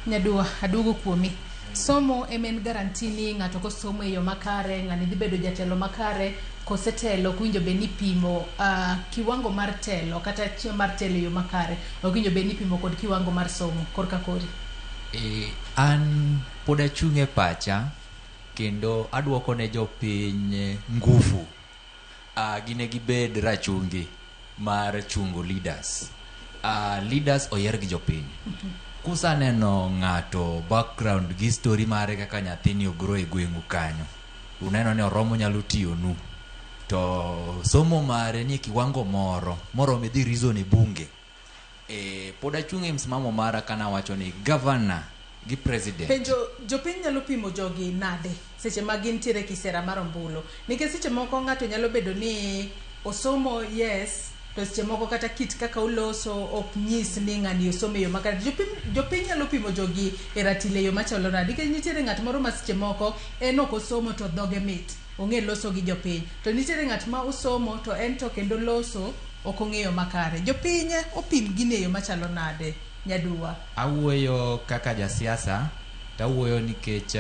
Nyadua adugo kuomi. Somo emen garantini ng'ato ko somo e yo makare, ng'ani dhi bedo jatelo makare, kosetelo kuwinjo be ni pimo kiwango mar telo kata chiemo mar telo e yo makare. Okinjo be ni pimo kod kiwango mar somo korka kori. An pod achung' e pacha kendo aduoko ne jopiny ngufu. Gine gibed rachungi mar chungo leaders. Leaders oyer gi jopiny. Kusaneno ng'ato background gi story mare kaka nyathini ogro e gweng'u kanyo, uneno ni oromo nyalo tiyonu, to somo mare ni kiwango moro midhi reason e bunge. Pod achung' e msimamo mara kana wacho ni governor gi president. Penjo jopiny nyalo pimo jogi nade seche ma gintiere kisera mar ombulu, nikech seche moko ng'ato nyalo bedo ni osomo yes, to seche moko kata kit kaka uloso ok nyis ni ng'ani osomo e yo makare. Jopiny nyalo pimo jogi e ratile yo machalo nade, nikech nitiere ng'at moro ma seche moko en ok osomo to dhoge mit, ong'e loso gi jopiny, to nitiere ng'at ma osomo to en to kendo loso ok ong'eyo makare. Jopiny opim gine e yo machalo nade, Nyadua? Awuoyo kaka jasiasa, tawuoyo nikech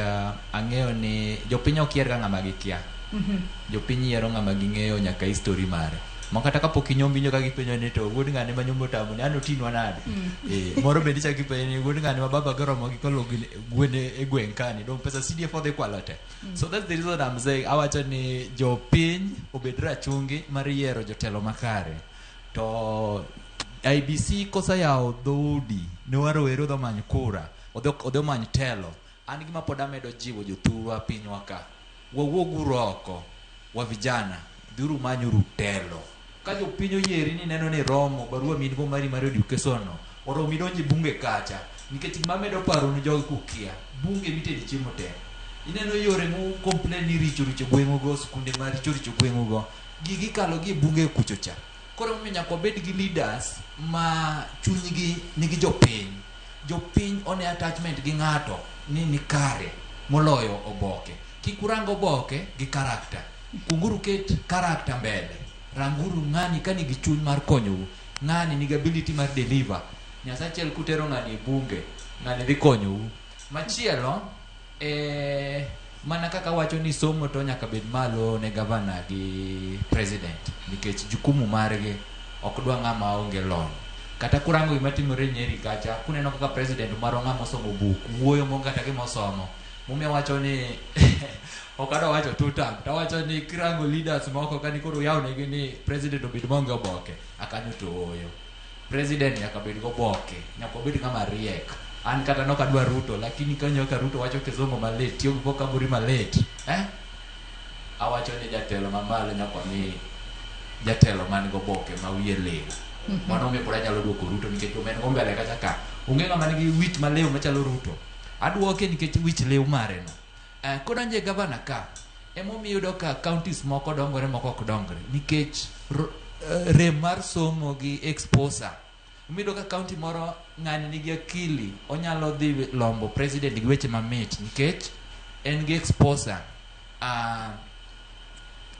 ang'eyo ni jopiny ok yier ga ng'ama gikia. Jopiny yiero ng'ama ging'eyo nyaka history mare. Makata kapok inyombi ka gipenjo ni to wuod ng'ane ma nyombo tamu ni ano tinwa nade. Moro bende chak gipenjo ni wuod ng'ane ma baba goromo gi kolo gwene e gweng' kani dong pesa CDF odhi kwalote. So that's the reason I'm saying awacho ni jopiny obed rachungi mar yiero jotelo makare. To IBC kosa yao dhoudi ne warowero dho many kura odhi many telo. An gima pod amedo jiwo jothurwa pinywa ka, wawuogu oko wa vijana dhuru manyuru telo. Ka jopiny oyieri ni neno ni romo barua min go mari mar education no oromi donji bunge kacha, nikech gima medo paro ni jogi kukia bunge mitedi chiemo te. Ineno yore mu complain ni richo gweng'u go, skunde mar richo gweng'u go, gigi kalo gi bunge kucho cha. Koro nyaka wabed gi leaders ma chunygi nigi jopiny. Jopiny one attachment gi ng'ato ni kare moloyo oboke. Kikurango oboke gi karakter. Kunguru ket karakter mbele. Ranguru ng'ani ka nigi chuny mar konyou, ng'ani nigi ability mar deliver. Nyasachiel kutero ng'ani e bunge, ng'ani dhi konyou. Machielo, mana kaka wacho ni somo to nyaka bed malo ne governor gi president, nikech jukumu margi ok dwa ng'ama onge lony. Kata kurango gima timore Nyeri kacha, kuneno kaka president maro ng'ama osomo buk, wuoyo monge kata gima osomo. Mumia wacho ni okado wacho tutam, tawacho ni kirango leaders moko kani koro yawnegi ni president obed monge oboke, akanyo to oyo. President nyaka bed go oboke, nyaka bed ng'ama riek. An kata no kadwa Ruto, lakini kanyo ka Ruto wacho kizongo malet, tiyo gi vocabulary malet. Awacho ni jatelo mamalo nyaka ni jatelo man go boke ma wiye lew. Mano me pora nyalo duoko Ruto nikech omen go mbele kacha ka. Onge ng'ama nigi wich malew machalo Ruto. Aduoke nikech wich lew mare no. Kodanje governor ka, emomiyo yudo ka counties moko dongore moko ok dongre nikech rem mar somo gi exposure. Umido ka county moro ng'ani nigi akili, onyalo dhi lombo president gi weche mamit nikech en gi exposure.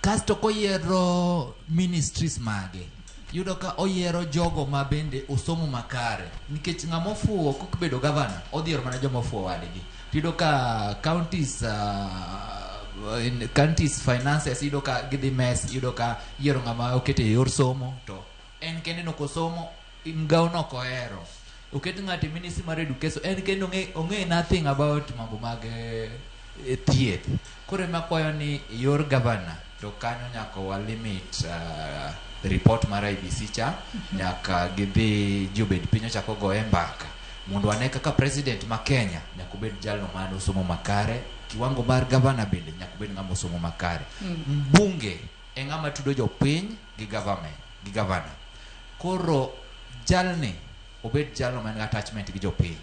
Kasto koyiero ministries mage, yudo ka oyiero jogo ma bende osomo makare, nikech ng'ama ofuo kok bedo governor odhiero mana joma ofuo wadgi. Yudo ka counties finances yudo ka gidhi mess, yudo ka yiero ng'ama okete e yor somo to en kende no kosomo mgao no kohero. Oket ng'ati ministry mar education, en kende ong'e nothing about mambo mag thieth. Koro makwayo ni yor governor to kanyo nyaka wa limit report mar IBC cha, nyaka gidhi jobed pinyo chako goye mbaka mondo wane kaka president ma Kenya nyaka bed jalno man osomo makare, kiwango mar governor bende nyaka bed ng'ama osomo makare. Bunge e ng'ama tudo jopiny gi government gi governor. Koro jalni obed jalno man attachment gi jopiny,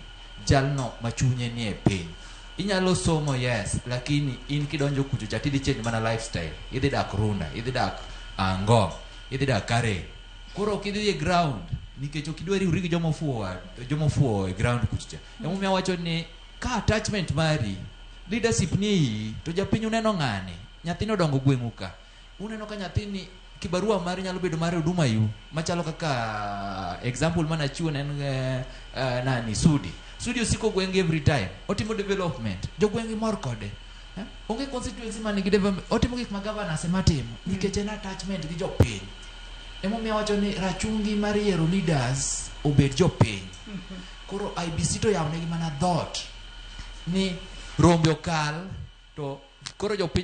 jalno machunye ni e piny. Inyalo somo yes, lakini in kidonjo kucho cha tidhi change mana lifestyle. Idhi dak Runda, idhi dak Ngong, idhi dak Kare. Koro kidhi e ground nikech okidwari urigi jomo fuo e ground kucho cha. Emomiyo wacho ni ka attachment mari leadership ni to japiny uneno ng'ani, nyathino dongo gweng'u ka. Uneno ka nyathini kibarua mari nyalo bedo mare Huduma yu, machalo kaka example mana chiwo en nani Sudi. Sudi osiko gwenge every time. Otimo development. Jogwenge mor kode. Onge constituency man gi development. Otimo gik ma governor sematimo. Nikech en attachment gi jopiny. Emo mi wacho ni rachungi mar yiero leaders obed jopiny. Koro IBC to yawne gi mana dhot ni rombe okal to koro jopiny